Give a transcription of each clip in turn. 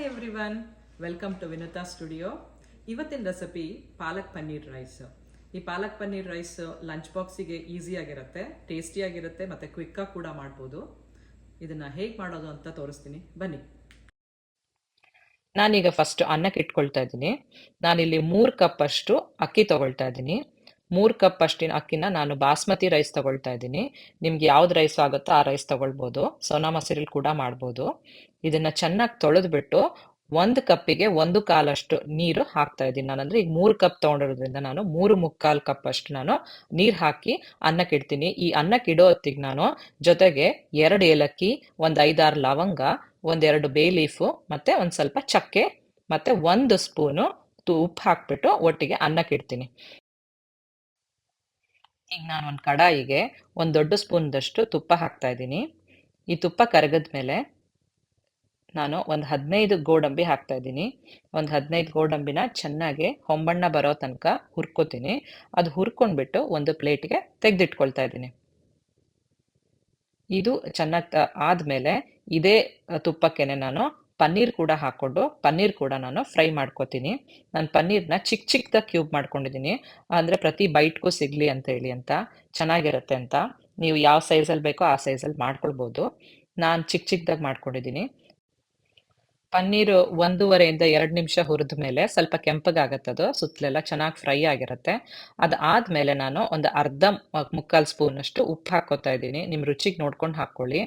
Everyone, welcome to Vinutha studio. ಇವತ್ತಿನ recipe palak paneer rice. ಈ palak paneer rice lunch ಬಾಕ್ಸಿಗೆ ಈಸಿಯಾಗಿರುತ್ತೆ, ಟೇಸ್ಟಿಯಾಗಿರುತ್ತೆ ಮತ್ತು ಕ್ವಿಕ್ಕಾಗಿ ಕೂಡ ಮಾಡ್ಬೋದು. ಇದನ್ನು ಹೇಗೆ ಮಾಡೋದು ಅಂತ ತೋರಿಸ್ತೀನಿ, ಬನ್ನಿ. ನಾನೀಗ ಫಸ್ಟ್ ಅನ್ನಕ್ಕೆ ಇಟ್ಕೊಳ್ತಾ ಇದ್ದೀನಿ. ನಾನಿಲ್ಲಿ 3 ಕಪ್ ಅಷ್ಟು ಅಕ್ಕಿ ತಗೊಳ್ತಾ ಇದ್ದೀನಿ. 3 ಕಪ್ ಅಷ್ಟಿನ ಅಕ್ಕಿನ ನಾನು ಬಾಸ್ಮತಿ ರೈಸ್ ತಗೊಳ್ತಾ ಇದ್ದೀನಿ. ನಿಮ್ಗೆ ಯಾವ್ದು ರೈಸ್ ಆಗುತ್ತೋ ಆ ರೈಸ್ ತಗೊಳ್ಬೋದು. ಸೋನಾ ಮಸೂರಿಲಿ ಕೂಡ ಮಾಡ್ಬೋದು. ಇದನ್ನ ಚೆನ್ನಾಗಿ ತೊಳೆದ್ಬಿಟ್ಟು 1 ಕಪ್ಪಿಗೆ 1 ಕಾಲಷ್ಟು ನೀರು ಹಾಕ್ತಾ ಇದ್ದೀನಿ. ನಾನಂದ್ರೆ ಈಗ 3 ಕಪ್ ತಗೊಂಡಿರೋದ್ರಿಂದ ನಾನು 3 ಮುಕ್ಕಾಲು ಕಪ್ ಅಷ್ಟು ನಾನು ನೀರು ಹಾಕಿ ಅನ್ನಕ್ಕೆ ಇಡ್ತೀನಿ. ಈ ಅನ್ನಕ್ಕೆ ಇಡೋ ಹೊತ್ತಿಗೆ ನಾನು ಜೊತೆಗೆ 2 ಏಲಕ್ಕಿ, ಒಂದು 5-6 ಲವಂಗ, ಒಂದೆರಡು ಬೇ ಲೀಫು ಮತ್ತೆ ಒಂದು ಸ್ವಲ್ಪ ಚಕ್ಕೆ ಮತ್ತೆ 1 ಸ್ಪೂನು ಉಪ್ಪು ಹಾಕ್ಬಿಟ್ಟು ಒಟ್ಟಿಗೆ ಅನ್ನಕ್ಕೆ ಇಡ್ತೀನಿ. ಈಗ ನಾನು ಒಂದು ಕಡಾಯಿಗೆ ಒಂದು ದೊಡ್ಡ ಸ್ಪೂನ್ದಷ್ಟು ತುಪ್ಪ ಹಾಕ್ತಾ ಇದ್ದೀನಿ. ಈ ತುಪ್ಪ ಕರಗಿದ್ಮೇಲೆ ನಾನು ಒಂದು 15 ಗೋಡಂಬಿ ಹಾಕ್ತಾ ಇದ್ದೀನಿ. ಒಂದು 15 ಗೋಡಂಬಿನ ಚೆನ್ನಾಗಿ ಹೊಂಬಣ್ಣ ಬರೋ ತನಕ ಹುರ್ಕೋತೀನಿ. ಅದು ಹುರ್ಕೊಂಡ್ಬಿಟ್ಟು ಒಂದು ಪ್ಲೇಟ್ಗೆ ತೆಗೆದಿಟ್ಕೊಳ್ತಾ ಇದ್ದೀನಿ. ಇದು ಚೆನ್ನಾಗಿ ಆದಮೇಲೆ ಇದೇ ತುಪ್ಪಕ್ಕೇನೆ ನಾನು ಪನ್ನೀರ್ ಕೂಡ ಹಾಕ್ಕೊಂಡು ಪನ್ನೀರ್ ಕೂಡ ನಾನು ಫ್ರೈ ಮಾಡ್ಕೋತೀನಿ. ನಾನು ಪನ್ನೀರ್ನ ಚಿಕ್ಕ ಚಿಕ್ಕದಾಗಿ ಕ್ಯೂಬ್ ಮಾಡ್ಕೊಂಡಿದ್ದೀನಿ. ಅಂದರೆ ಪ್ರತಿ ಬೈಟ್ಗೂ ಸಿಗಲಿ ಅಂತ ಹೇಳಿ ಅಂತ ಚೆನ್ನಾಗಿರುತ್ತೆ ಅಂತ. ನೀವು ಯಾವ ಸೈಜಲ್ಲಿ ಬೇಕೋ ಆ ಸೈಜಲ್ಲಿ ಮಾಡ್ಕೊಳ್ಬೋದು. ನಾನು ಚಿಕ್ಕ ಚಿಕ್ಕದಾಗಿ ಮಾಡ್ಕೊಂಡಿದ್ದೀನಿ. ಪನ್ನೀರು 1.5 ಇಂದ 2 ನಿಮಿಷ ಹುರಿದ ಮೇಲೆ ಸ್ವಲ್ಪ ಕೆಂಪಗಾಗತ್ತದು, ಸುತ್ತಲೆಲ್ಲ ಚೆನ್ನಾಗಿ ಫ್ರೈ ಆಗಿರುತ್ತೆ. ಅದಾದಮೇಲೆ ನಾನು ಒಂದು ಮುಕ್ಕಾಲು ಸ್ಪೂನಷ್ಟು ಉಪ್ಪು ಹಾಕ್ಕೋತಾ ಇದ್ದೀನಿ. ನಿಮ್ಮ ರುಚಿಗೆ ನೋಡ್ಕೊಂಡು ಹಾಕ್ಕೊಳ್ಳಿ.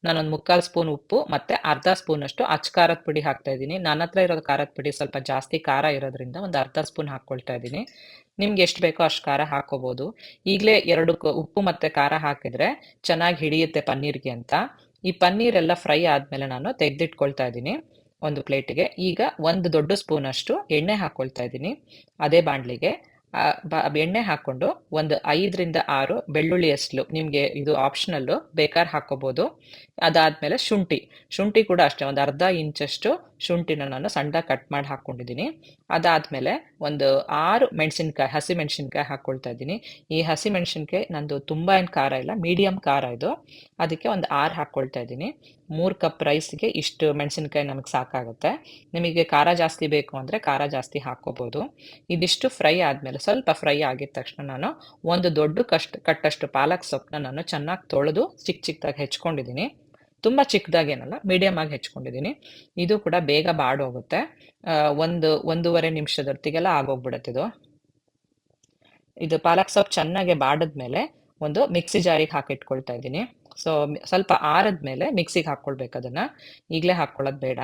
ನಾನೊಂದು ಮುಕ್ಕಾಲು ಸ್ಪೂನ್ ಉಪ್ಪು ಮತ್ತು ಅರ್ಧ ಸ್ಪೂನಷ್ಟು ಅಚ್ಚ ಖಾರದ ಪುಡಿ ಹಾಕ್ತಾ ಇದ್ದೀನಿ. ನನ್ನ ಹತ್ರ ಇರೋದು ಖಾರದ ಪುಡಿ ಸ್ವಲ್ಪ ಜಾಸ್ತಿ ಖಾರ ಇರೋದ್ರಿಂದ ಒಂದು ಅರ್ಧ ಸ್ಪೂನ್ ಹಾಕ್ಕೊಳ್ತಾ ಇದ್ದೀನಿ. ನಿಮ್ಗೆ ಎಷ್ಟು ಬೇಕೋ ಅಷ್ಟು ಖಾರ ಹಾಕ್ಕೋಬೋದು. ಈಗಲೇ 2 ಉಪ್ಪು ಮತ್ತು ಖಾರ ಹಾಕಿದರೆ ಚೆನ್ನಾಗಿ ಹಿಡಿಯುತ್ತೆ ಪನ್ನೀರ್ಗೆ ಅಂತ. ಈ ಪನ್ನೀರೆಲ್ಲ ಫ್ರೈ ಆದಮೇಲೆ ನಾನು ತೆಗೆದಿಟ್ಕೊಳ್ತಾ ಇದ್ದೀನಿ ಒಂದು ಪ್ಲೇಟಿಗೆ. ಈಗ ಒಂದು ದೊಡ್ಡ ಸ್ಪೂನಷ್ಟು ಎಣ್ಣೆ ಹಾಕ್ಕೊಳ್ತಾ ಇದ್ದೀನಿ. ಅದೇ ಬಾಣಲಿಗೆ ಎಣ್ಣೆ ಹಾಕ್ಕೊಂಡು ಒಂದು 5ರಿಂದ 6 ಬೆಳ್ಳುಳ್ಳಿ ಎಸ್ಲು, ನಿಮಗೆ ಇದು ಆಪ್ಷನಲ್ಲು, ಬೇಕಾದ್ರೆ ಹಾಕ್ಕೋಬೋದು. ಅದಾದಮೇಲೆ ಶುಂಠಿ ಕೂಡ ಅಷ್ಟೇ, ಒಂದು ಅರ್ಧ ಇಂಚಷ್ಟು ಶುಂಠಿನ ನಾನು ಸಣ್ಣದಾಗಿ ಕಟ್ ಮಾಡಿ ಹಾಕ್ಕೊಂಡಿದ್ದೀನಿ. ಅದಾದಮೇಲೆ ಒಂದು 6 ಮೆಣಸಿನ್ಕಾಯಿ, ಹಸಿ ಮೆಣಸಿನ್ಕಾಯಿ ಹಾಕ್ಕೊಳ್ತಾ ಇದ್ದೀನಿ. ಈ ಹಸಿ ಮೆಣಸಿನ್ಕಾಯಿ ನಂದು ತುಂಬ ಏನು ಖಾರ ಇಲ್ಲ, ಮೀಡಿಯಮ್ ಖಾರ ಇದು, ಅದಕ್ಕೆ ಒಂದು 6 ಹಾಕ್ಕೊಳ್ತಾ ಇದ್ದೀನಿ. 3 ಕಪ್ ರೈಸ್ಗೆ ಇಷ್ಟು ಮೆಣಸಿನ್ಕಾಯಿ ನಮಗೆ ಸಾಕಾಗುತ್ತೆ. ನಿಮಗೆ ಖಾರ ಜಾಸ್ತಿ ಬೇಕು ಅಂದರೆ ಖಾರ ಜಾಸ್ತಿ ಹಾಕ್ಕೋಬೋದು. ಇದಿಷ್ಟು ಫ್ರೈ ಆದಮೇಲೆ, ಸ್ವಲ್ಪ ಫ್ರೈ ಆಗಿದ ತಕ್ಷಣ ನಾನು ಒಂದು ದೊಡ್ಡ ಕಟ್ಟಷ್ಟು ಪಾಲಕ್ ಸೊಪ್ಪನ್ನ ನಾನು ಚೆನ್ನಾಗಿ ತೊಳೆದು ಚಿಕ್ಕ ಚಿಕ್ಕದಾಗಿ ಹೆಚ್ಕೊಂಡಿದ್ದೀನಿ. ತುಂಬ ಚಿಕ್ಕದಾಗೇನಲ್ಲ, ಮೀಡಿಯಮ್ ಆಗಿ ಹೆಚ್ಕೊಂಡಿದ್ದೀನಿ. ಇದು ಕೂಡ ಬೇಗ ಬಾಡೋಗುತ್ತೆ. 1-1.5 ನಿಮಿಷದೊತ್ತಿಗೆಲ್ಲ ಆಗೋಗ್ಬಿಡುತ್ತೆ ಇದು. ಇದು ಪಾಲಕ್ ಸೊಪ್ಪು ಚೆನ್ನಾಗಿ ಬಾಡಿದ್ಮೇಲೆ ಒಂದು ಮಿಕ್ಸಿ ಜಾರಿಗೆ ಹಾಕಿಟ್ಕೊಳ್ತಾ ಇದ್ದೀನಿ. ಸೊ ಸ್ವಲ್ಪ ಆರಿದ್ಮೇಲೆ ಮಿಕ್ಸಿಗೆ ಹಾಕ್ಕೊಳ್ಬೇಕು ಅದನ್ನು, ಈಗಲೇ ಹಾಕ್ಕೊಳ್ಳೋದು ಬೇಡ.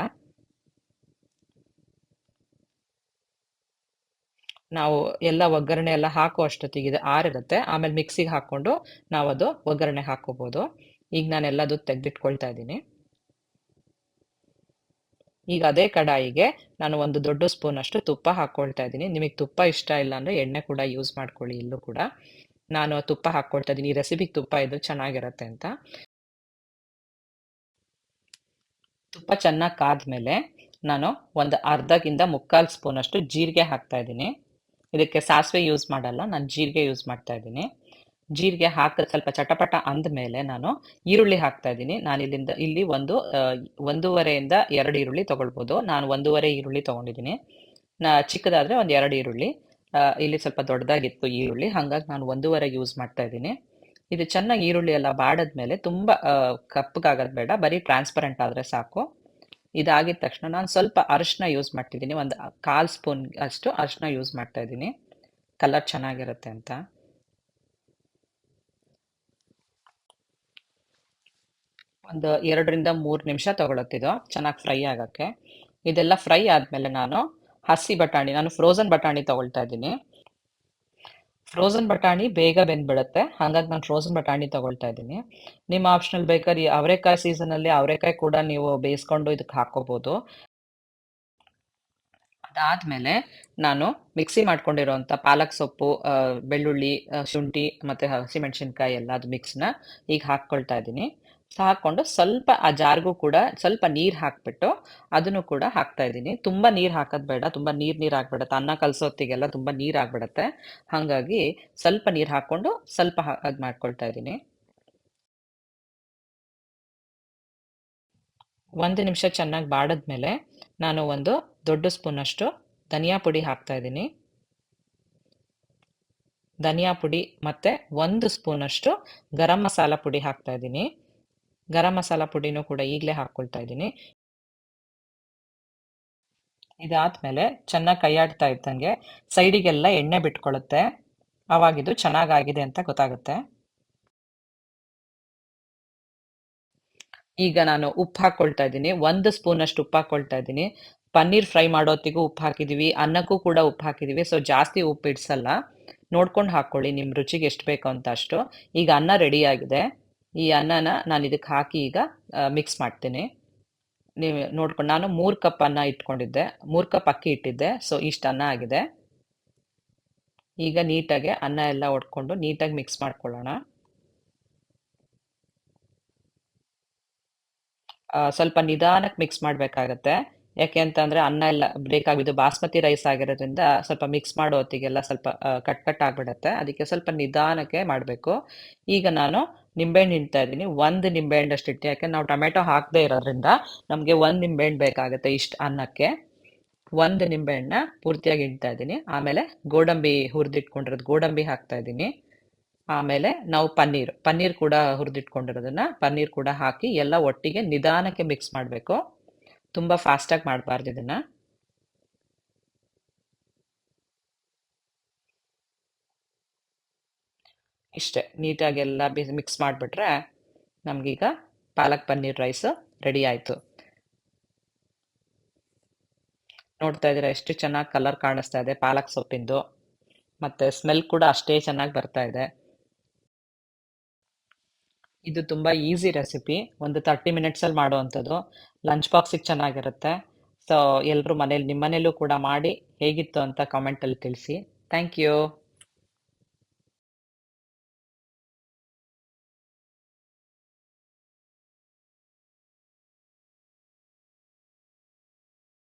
ನಾವು ಎಲ್ಲ ಒಗ್ಗರಣೆ ಎಲ್ಲ ಹಾಕೋ ಅಷ್ಟೊತ್ತಿಗೆ ಇದು ಆರಿರುತ್ತೆ. ಆಮೇಲೆ ಮಿಕ್ಸಿಗೆ ಹಾಕ್ಕೊಂಡು ನಾವು ಅದು ಒಗ್ಗರಣೆ ಹಾಕ್ಕೋಬೋದು. ಈಗ ನಾನೆಲ್ಲದು ತೆಗೆದಿಟ್ಕೊಳ್ತಾ ಇದ್ದೀನಿ. ಈಗ ಅದೇ ಕಡಾಯಿಗೆ ನಾನು ಒಂದು ದೊಡ್ಡ ಸ್ಪೂನಷ್ಟು ತುಪ್ಪ ಹಾಕ್ಕೊಳ್ತಾ ಇದ್ದೀನಿ. ನಿಮಗೆ ತುಪ್ಪ ಇಷ್ಟ ಇಲ್ಲ ಅಂದರೆ ಎಣ್ಣೆ ಕೂಡ ಯೂಸ್ ಮಾಡ್ಕೊಳ್ಳಿ. ಇಲ್ಲೂ ಕೂಡ ನಾನು ತುಪ್ಪ ಹಾಕ್ಕೊಳ್ತಾ ಇದ್ದೀನಿ. ಈ ರೆಸಿಪಿಗೆ ತುಪ್ಪ ಇದ್ದು ಚೆನ್ನಾಗಿರುತ್ತೆ ಅಂತ. ತುಪ್ಪ ಚೆನ್ನಾಗಿ ಕಾದ್ಮೇಲೆ ನಾನು ಒಂದು ಅರ್ಧಕ್ಕಿಂತ ಮುಕ್ಕಾಲು ಸ್ಪೂನಷ್ಟು ಜೀರಿಗೆ ಹಾಕ್ತಾ ಇದ್ದೀನಿ. ಇದಕ್ಕೆ ಸಾಸಿವೆ ಯೂಸ್ ಮಾಡಲ್ಲ, ನಾನು ಜೀರಿಗೆ ಯೂಸ್ ಮಾಡ್ತಾ ಇದ್ದೀನಿ. ಜೀರಿಗೆ ಹಾಕಿದ ಸ್ವಲ್ಪ ಚಟಪಟ ಅಂದಮೇಲೆ ನಾನು ಈರುಳ್ಳಿ ಹಾಕ್ತಾ ಇದ್ದೀನಿ. ನಾನು ಇಲ್ಲಿ 1.5ಇಂದ 2 ಈರುಳ್ಳಿ ತೊಗೊಳ್ಬೋದು. ನಾನು 1.5 ಈರುಳ್ಳಿ ತೊಗೊಂಡಿದ್ದೀನಿ. ಚಿಕ್ಕದಾದರೆ ಒಂದು 2 ಈರುಳ್ಳಿ. ಇಲ್ಲಿ ಸ್ವಲ್ಪ ದೊಡ್ಡದಾಗಿತ್ತು ಈರುಳ್ಳಿ, ಹಾಗಾಗಿ ನಾನು 1.5 ಯೂಸ್ ಮಾಡ್ತಾ ಇದ್ದೀನಿ. ಇದು ಚೆನ್ನಾಗಿ ಈರುಳ್ಳಿ ಎಲ್ಲ ಬಾಡಿದ್ಮೇಲೆ ತುಂಬ ಕಪ್ಪಗಾಗೋದು ಬೇಡ, ಬರೀ ಟ್ರಾನ್ಸ್ಪರೆಂಟ್ ಆದರೆ ಸಾಕು. ಇದಾಗಿದ ತಕ್ಷಣ ನಾನು ಸ್ವಲ್ಪ ಅರಿಶಿನ ಯೂಸ್ ಮಾಡ್ತಿದ್ದೀನಿ. ಒಂದು 1/4 ಸ್ಪೂನ್ ಅಷ್ಟು ಅರಿಶಿನ ಯೂಸ್ ಮಾಡ್ತಾ ಇದ್ದೀನಿ, ಕಲರ್ ಚೆನ್ನಾಗಿರುತ್ತೆ ಅಂತ. ಒಂದು 2ರಿಂದ 3 ನಿಮಿಷ ತಗೊಳತ್ತಿದ್ದು ಚೆನ್ನಾಗಿ ಫ್ರೈ ಆಗೋಕ್ಕೆ. ಇದೆಲ್ಲ ಫ್ರೈ ಆದಮೇಲೆ ನಾನು ನಾನು ಫ್ರೋಝನ್ ಬಟಾಣಿ ತಗೊಳ್ತಾ ಇದ್ದೀನಿ. ಫ್ರೋಝನ್ ಬಟಾಣಿ ಬೇಗ ಬೆಂದ್ಬಿಡುತ್ತೆ, ಹಾಗಾಗಿ ನಾನು ಫ್ರೋಝನ್ ಬಟಾಣಿ ತಗೊಳ್ತಾ ಇದ್ದೀನಿ. ನಿಮ್ಮ ಆಪ್ಷನಲ್ ಬೇಕಾದ್ರೆ ಅವರೆಕಾಯಿ ಸೀಸನಲ್ಲಿ ಅವರೆಕಾಯಿ ಕೂಡ ನೀವು ಬೇಯಿಸ್ಕೊಂಡು ಇದಕ್ಕೆ ಹಾಕ್ಕೋಬೋದು. ಅದಾದಮೇಲೆ ನಾನು ಮಿಕ್ಸಿ ಮಾಡ್ಕೊಂಡಿರೋಂಥ ಪಾಲಕ್ ಸೊಪ್ಪು, ಬೆಳ್ಳುಳ್ಳಿ, ಶುಂಠಿ ಮತ್ತು ಹಸಿಮೆಣಸಿನ್ಕಾಯಿ ಎಲ್ಲದು ಮಿಕ್ಸ್ನ ಈಗ ಹಾಕ್ಕೊಳ್ತಾ ಇದ್ದೀನಿ. ಹಾಕ್ಕೊಂಡು ಸ್ವಲ್ಪ ಆ ಜಾರ್ಗೂ ಕೂಡ ಸ್ವಲ್ಪ ನೀರು ಹಾಕ್ಬಿಟ್ಟು ಅದನ್ನು ಕೂಡ ಹಾಕ್ತಾ ಇದ್ದೀನಿ. ತುಂಬ ನೀರು ಹಾಕೋದು ಬೇಡ, ತುಂಬ ನೀರು ಆಗ್ಬಿಡುತ್ತೆ. ಅನ್ನ ಕಲಸೋತ್ತಿಗೆಲ್ಲ ತುಂಬ ನೀರು ಆಗ್ಬಿಡುತ್ತೆ. ಹಾಗಾಗಿ ಸ್ವಲ್ಪ ನೀರು ಹಾಕ್ಕೊಂಡು ಸ್ವಲ್ಪ ಅದು ಮಾಡ್ಕೊಳ್ತಾ ಇದ್ದೀನಿ. 1 ನಿಮಿಷ ಚೆನ್ನಾಗಿ ಬಾಡಿದ್ಮೇಲೆ ನಾನು ಒಂದು ದೊಡ್ಡ ಸ್ಪೂನಷ್ಟು ಧನಿಯಾ ಪುಡಿ ಹಾಕ್ತಾ ಇದ್ದೀನಿ. ಧನಿಯಾ ಪುಡಿ ಮತ್ತು 1 ಸ್ಪೂನಷ್ಟು ಗರಂ ಮಸಾಲ ಪುಡಿ ಹಾಕ್ತಾ ಇದ್ದೀನಿ. ಗರಂ ಮಸಾಲ ಪುಡಿನೂ ಕೂಡ ಈಗಲೇ ಹಾಕ್ಕೊಳ್ತಾ ಇದ್ದೀನಿ. ಇದಾದ್ಮೇಲೆ ಚೆನ್ನಾಗಿ ಕೈಯಾಡ್ತಾ ಇದ್ದಂಗೆ ಸೈಡಿಗೆಲ್ಲ ಎಣ್ಣೆ ಬಿಟ್ಕೊಳ್ಳುತ್ತೆ. ಆವಾಗಿದು ಚೆನ್ನಾಗಾಗಿದೆ ಅಂತ ಗೊತ್ತಾಗುತ್ತೆ. ಈಗ ನಾನು ಉಪ್ಪು ಹಾಕ್ಕೊಳ್ತಾ ಇದ್ದೀನಿ. 1 ಸ್ಪೂನಷ್ಟು ಉಪ್ಪು ಹಾಕ್ಕೊಳ್ತಾ ಇದ್ದೀನಿ. ಪನ್ನೀರ್ ಫ್ರೈ ಮಾಡೋತ್ತಿಗೂ ಉಪ್ಪು ಹಾಕಿದ್ದೀವಿ, ಅನ್ನಕ್ಕೂ ಕೂಡ ಉಪ್ಪು ಹಾಕಿದ್ದೀವಿ. ಸೊ ಜಾಸ್ತಿ ಉಪ್ಪು ಇಡ್ಸಲ್ಲ. ನೋಡ್ಕೊಂಡು ಹಾಕ್ಕೊಳ್ಳಿ ನಿಮ್ಮ ರುಚಿಗೆ ಎಷ್ಟು ಬೇಕೋ ಅಂತ ಅಷ್ಟು. ಈಗ ಅನ್ನ ರೆಡಿಯಾಗಿದೆ. ಈ ಅನ್ನನ ನಾನು ಇದಕ್ಕೆ ಹಾಕಿ ಈಗ ಮಿಕ್ಸ್ ಮಾಡ್ತೀನಿ. ನೀವು ನೋಡ್ಕೊಂಡು, ನಾನು 3 ಕಪ್ ಅನ್ನ ಇಟ್ಕೊಂಡಿದ್ದೆ, 3 ಕಪ್ ಅಕ್ಕಿ ಇಟ್ಟಿದ್ದೆ. ಸೊ ಇಷ್ಟು ಅನ್ನ ಆಗಿದೆ. ಈಗ ನೀಟಾಗಿ ಅನ್ನ ಎಲ್ಲ ಒಡ್ಕೊಂಡು ನೀಟಾಗಿ ಮಿಕ್ಸ್ ಮಾಡ್ಕೊಳ್ಳೋಣ. ಸ್ವಲ್ಪ ನಿಧಾನಕ್ಕೆ ಮಿಕ್ಸ್ ಮಾಡಬೇಕಾಗತ್ತೆ. ಯಾಕೆ ಅಂತಂದರೆ ಅನ್ನ ಎಲ್ಲ ಬೇಕಾಗಿದ್ದು ಬಾಸ್ಮತಿ ರೈಸ್ ಆಗಿರೋದ್ರಿಂದ ಸ್ವಲ್ಪ ಮಿಕ್ಸ್ ಮಾಡೋ ಹೊತ್ತಿಗೆಲ್ಲ ಸ್ವಲ್ಪ ಕಟ್ ಆಗಿಬಿಡುತ್ತೆ. ಅದಕ್ಕೆ ಸ್ವಲ್ಪ ನಿಧಾನಕ್ಕೆ ಮಾಡಬೇಕು. ಈಗ ನಾನು ನಿಂಬೆಹಣ್ಣು ಹಿಂಡ್ತಾ ಇದ್ದೀನಿ. 1 ನಿಂಬೆಹಣ್ಣಷ್ಟು ಇಟ್ಟು, ಯಾಕೆ ನಾವು ಟೊಮೆಟೊ ಹಾಕದೇ ಇರೋದ್ರಿಂದ ನಮಗೆ 1 ನಿಂಬೆಹಣ್ಣು ಬೇಕಾಗುತ್ತೆ ಇಷ್ಟು ಅನ್ನಕ್ಕೆ. 1 ನಿಂಬೆಹಣ್ಣನ್ನ ಪೂರ್ತಿಯಾಗಿ ಹಿಂಡ್ತಾ ಇದ್ದೀನಿ. ಆಮೇಲೆ ಗೋಡಂಬಿ ಹುರಿದಿಟ್ಕೊಂಡಿರೋದು ಗೋಡಂಬಿ ಹಾಕ್ತಾ ಇದ್ದೀನಿ. ಆಮೇಲೆ ನಾವು ಪನ್ನೀರ್ ಕೂಡ ಹುರಿದಿಟ್ಕೊಂಡಿರೋದನ್ನ ಪನ್ನೀರ್ ಕೂಡ ಹಾಕಿ ಎಲ್ಲ ಒಟ್ಟಿಗೆ ನಿಧಾನಕ್ಕೆ ಮಿಕ್ಸ್ ಮಾಡಬೇಕು. ತುಂಬ ಫಾಸ್ಟಾಗಿ ಮಾಡಬಾರ್ದು ಇದನ್ನು. ಇಷ್ಟೇ, ನೀಟಾಗಿ ಎಲ್ಲ ಮಿಕ್ಸ್ ಮಾಡಿಬಿಟ್ರೆ ನಮಗೀಗ ಪಾಲಕ್ ಪನ್ನೀರ್ ರೈಸ್ ರೆಡಿ ಆಯಿತು. ನೋಡ್ತಾ ಇದ್ದೀರಾ ಎಷ್ಟು ಚೆನ್ನಾಗಿ ಕಲರ್ ಕಾಣಿಸ್ತಾ ಇದೆ ಪಾಲಕ್ ಸೊಪ್ಪಿಂದು, ಮತ್ತು ಸ್ಮೆಲ್ ಕೂಡ ಅಷ್ಟೇ ಚೆನ್ನಾಗಿ ಬರ್ತಾ ಇದೆ. ಇದು ತುಂಬ ಈಸಿ ರೆಸಿಪಿ, ಒಂದು 30 ಮಿನಿಟ್ಸಲ್ಲಿ ಮಾಡುವಂಥದ್ದು. ಲಂಚ್ ಬಾಕ್ಸಿಗೆ ಚೆನ್ನಾಗಿರುತ್ತೆ. ಸೊ ಎಲ್ಲರೂ ನಿಮ್ಮ ಮನೇಲೂ ಕೂಡ ಮಾಡಿ ಹೇಗಿತ್ತು ಅಂತ ಕಾಮೆಂಟಲ್ಲಿ ತಿಳಿಸಿ. Thank you.